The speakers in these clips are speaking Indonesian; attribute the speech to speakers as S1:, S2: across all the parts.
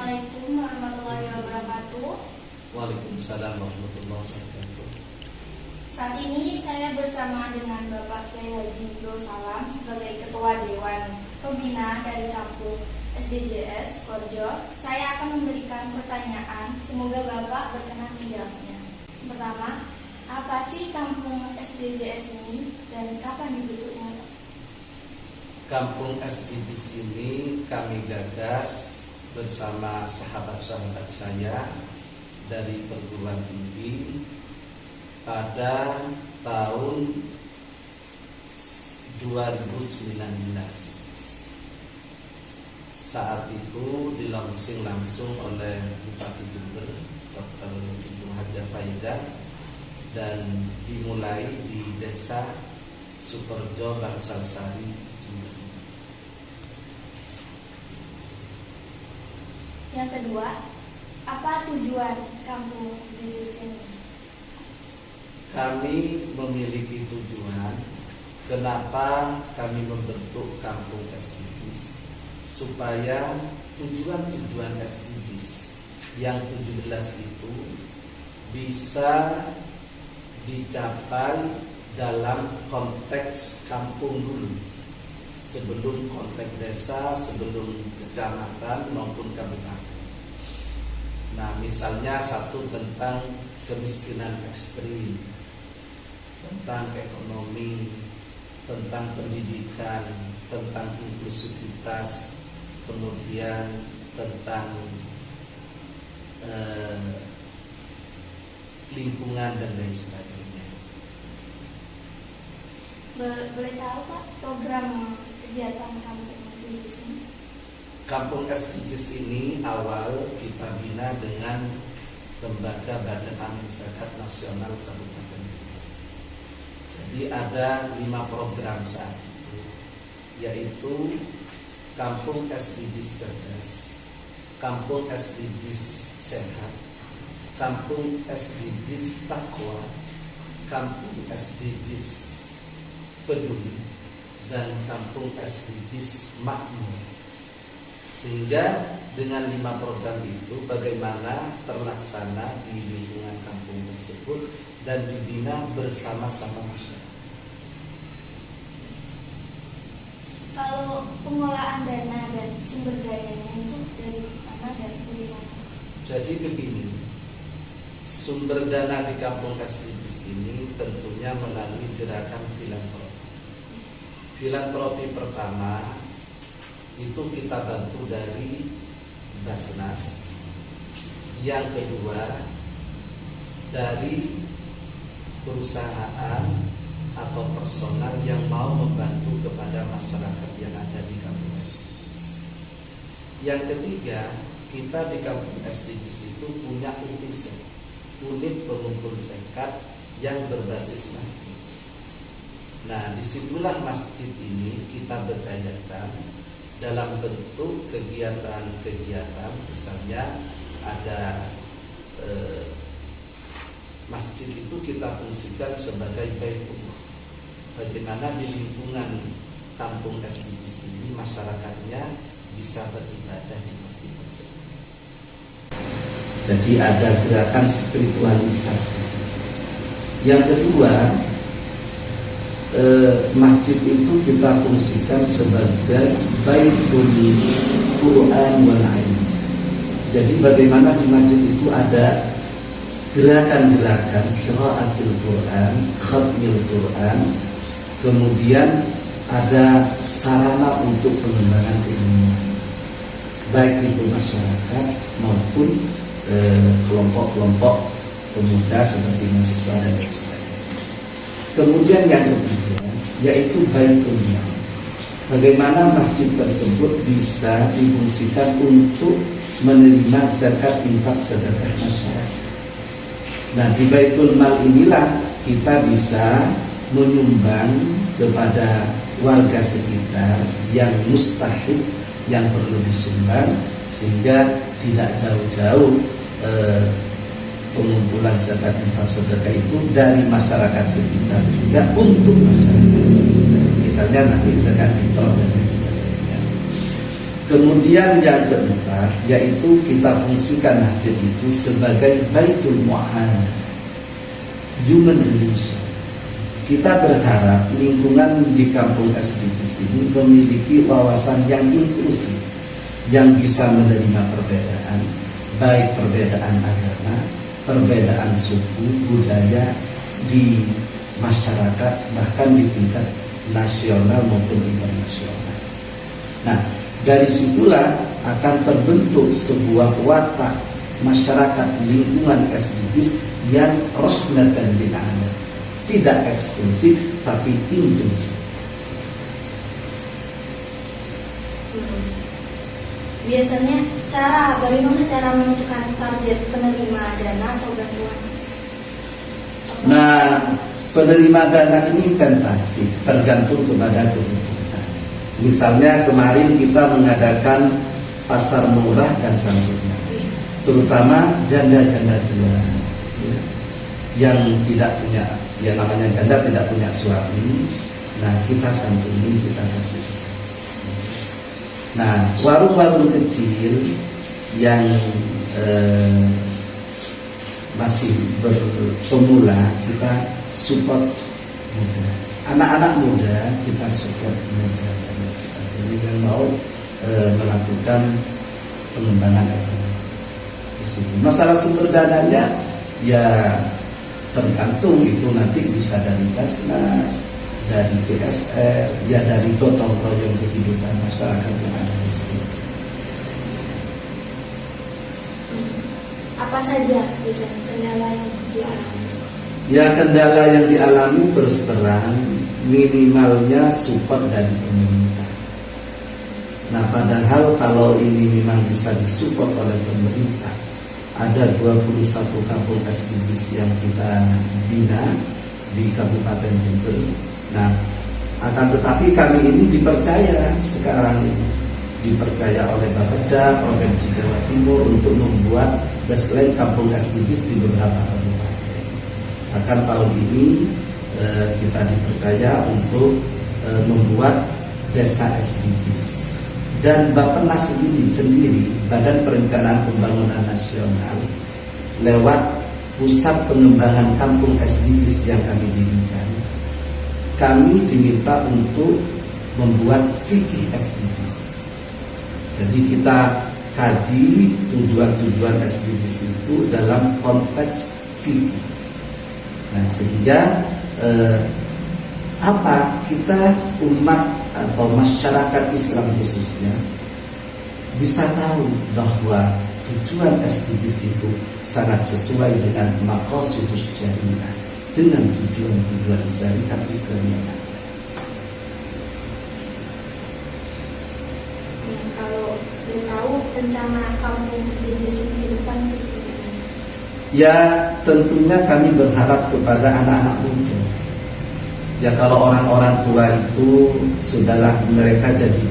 S1: Assalamualaikum warahmatullahi wabarakatuh.
S2: Waalaikumsalam warahmatullahi wabarakatuh.
S1: Saat ini saya bersama dengan Bapak Kiai Haji Abdul Salam sebagai Ketua Dewan Pembina dari Kampung SDJS Korjo. Saya akan memberikan pertanyaan, semoga Bapak berkenan menjawabnya. Pertama, apa sih Kampung SDJS ini dan kapan dibentuknya?
S2: Kampung SDJS ini kami gagas bersama sahabat-sahabat saya dari perguruan tinggi pada tahun 2019. Saat itu dilaunching langsung oleh Bupati Jember Dr. Ibu Hajar Faidah dan dimulai di Desa Sukorjo, Bangsal-Sari, Jember.
S1: Yang kedua, apa tujuan Kampung SDJS ini?
S2: Kami memiliki tujuan kenapa kami membentuk Kampung SDJS, supaya tujuan-tujuan SDJS yang 17 itu bisa dicapai dalam konteks kampung dulu, sebelum konteks desa, sebelum kecamatan maupun kabupaten. Nah, misalnya satu tentang kemiskinan ekstrim, tentang ekonomi, tentang pendidikan, tentang inklusivitas, kemudian tentang lingkungan dan lain sebagainya.
S1: Boleh tahu Pak program kegiatan Kampung SDJS ini?
S2: Kampung SDJS ini awal kita bina dengan Lembaga Badan Amil Zakat Nasional Kabupaten. Jadi ada 5 program saat itu, yaitu Kampung SDJS Cerdas, Kampung SDJS Sehat, Kampung SDJS Takwa, Kampung SDJS Peduli, dan Kampung SDJS Makmur. Sehingga dengan 5 program itu bagaimana terlaksana di lingkungan kampung tersebut dan dibina bersama-sama masyarakat.
S1: Kalau pengolahan dana dan sumber dayanya itu dari mana dan bagaimana?
S2: Jadi begini, sumber dana di kampung SDJS ini tentunya melalui gerakan filantropi. Filantropi pertama itu kita bantu dari Basnas. Yang kedua dari perusahaan atau personal yang mau membantu kepada masyarakat yang ada di kampung SDJS. Yang ketiga, kita di kampung SDJS itu punya UPZ, unit pengumpul zakat yang berbasis masjid. Nah, disitulah masjid ini kita berdayakan dalam bentuk kegiatan-kegiatan, misalnya ada masjid itu kita fungsikan sebagai baitullah. Bagaimana di lingkungan kampung SDJS ini masyarakatnya bisa beribadah di masjid tersebut. Jadi ada gerakan spiritualitas di situ. Yang kedua, masjid itu kita fungsikan sebagai baitul Quran wal ilm. Jadi bagaimana di masjid itu ada gerakan-gerakan qiraatul Quran, khatmil Quran, kemudian ada sarana untuk pengembangan ilmu, baik itu masyarakat maupun kelompok-kelompok pemuda seperti mahasiswa dan lain sebagainya. Kemudian yang ketiga yaitu baitulnya. Bagaimana masjid tersebut bisa difungsikan untuk menerima zakat infak sedekah masyarakat. Nah, di baitul mal inilah kita bisa menyumbang kepada warga sekitar yang mustahik, yang perlu disumbang, sehingga tidak jauh-jauh pengumpulan zakat infak sedekah itu dari masyarakat sekitar juga untuk masyarakat sekitar. Misalnya nanti zakat fitrah dan lain sebagainya.
S3: Kemudian yang keempat, yaitu kita fungsikan masjid itu sebagai Baitul Mu'ahad, human relation. Kita berharap lingkungan di kampung SDGs ini memiliki wawasan yang inklusif, yang bisa menerima perbedaan, baik perbedaan agama, perbedaan suku, budaya di masyarakat, bahkan di tingkat nasional maupun internasional. Nah, dari situlah akan terbentuk sebuah watak masyarakat lingkungan SDGs yang rohnatan lil alamin, tidak eksklusif tapi inklusif.
S1: Biasanya bagaimana cara menentukan target penerima dana atau bantuan?
S3: Nah, penerima dana ini tentatif, tergantung kepada kebutuhan. Misalnya kemarin kita mengadakan pasar murah dan santunan, terutama janda-janda tua, ya, yang tidak punya, ya namanya janda tidak punya suami. Nah, kita santuni, kita kasih. Nah, warung-warung kecil yang masih berpemula kita support muda, anak-anak muda kita support muda dan sebagainya yang mau melakukan pengembangan ekonomi di sini. Masalah sumber dananya ya tergantung, itu nanti bisa dari Basnas, dari CSR, ya dari gotong royong kehidupan masyarakat yang ada di sini.
S1: Apa saja biasanya kendala yang dialami?
S3: Ya, kendala yang dialami terus terang minimalnya support dari pemerintah. Nah, padahal kalau ini memang bisa disupport oleh pemerintah, ada 21 kampung SDGs yang kita bina di Kabupaten Jember. Nah, akan tetapi kami ini dipercaya sekarang ini, dipercaya oleh Bapeda Provinsi Jawa Timur untuk membuat baseline kampung SDGs di beberapa kabupaten. Bahkan tahun ini kita dipercaya untuk membuat desa SDGs. Dan Bappenas sendiri Badan Perencanaan Pembangunan Nasional, lewat pusat pengembangan kampung SDGs yang kami dirikan, kami diminta untuk membuat fikih SDGs. Jadi kita kaji tujuan-tujuan SDGs itu dalam konteks fikih. Nah, sehingga kita umat atau masyarakat Islam khususnya bisa tahu bahwa tujuan SDGs itu sangat sesuai dengan maqasidus syariah, dengan tujuan-tujuan syariat Islamiyah.
S1: Kalau boleh tahu rencana kampung SDGs ini ke depan itu gimana?
S3: Ya, tentunya kami berharap kepada anak-anak muda. Ya, kalau orang-orang tua itu sudahlah, mereka jadi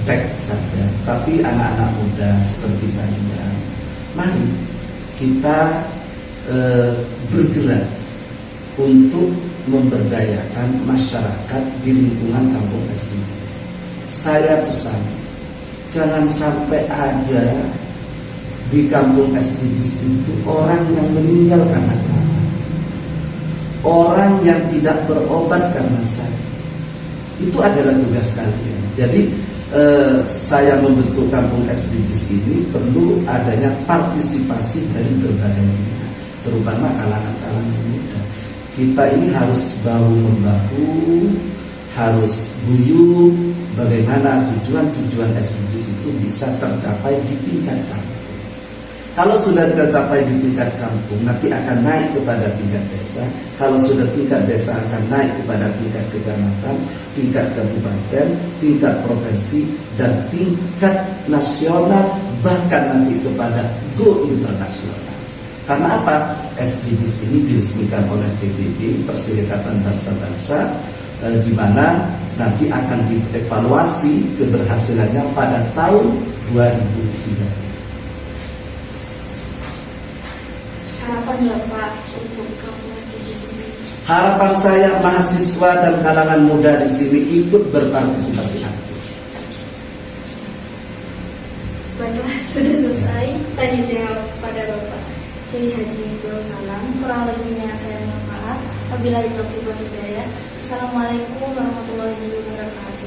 S3: back saja. Tapi anak-anak muda seperti kalian, mari kita bergerak untuk memberdayakan masyarakat di lingkungan kampung SDGs. Saya pesan, jangan sampai ada di kampung SDGs itu orang yang meninggal karena kelaparan, orang yang tidak berobat karena sakit. Itu adalah tugas kalian. Jadi saya membentuk kampung SDGs ini perlu adanya partisipasi dari berbagai pihak, terutama kalangan-kalangan muda. Kita ini harus bahu-membahu, harus guyup. Bagaimana tujuan-tujuan SDGs itu bisa tercapai di tingkat kampung. Kalau sudah tercapai di tingkat kampung, nanti akan naik kepada tingkat desa. Kalau sudah tingkat desa, akan naik kepada tingkat kecamatan, tingkat kabupaten, tingkat provinsi, dan tingkat nasional, bahkan nanti kepada go internasional. Karena apa? SDGs ini diresmikan oleh PBB, Perserikatan Bangsa-Bangsa, di mana nanti akan dievaluasi keberhasilannya pada tahun 2030.
S1: Harapan Bapak untuk kampung SDGs ini?
S3: Harapan saya mahasiswa dan kalangan muda di sini ikut berpartisipasi aktif.
S1: dijawab pada Bapak Kiai Haji Misbahul Salam. Kurang lebihnya saya mohon maaf. Wabillahi taufiq wal hidayah. Assalamualaikum warahmatullahi wabarakatuh.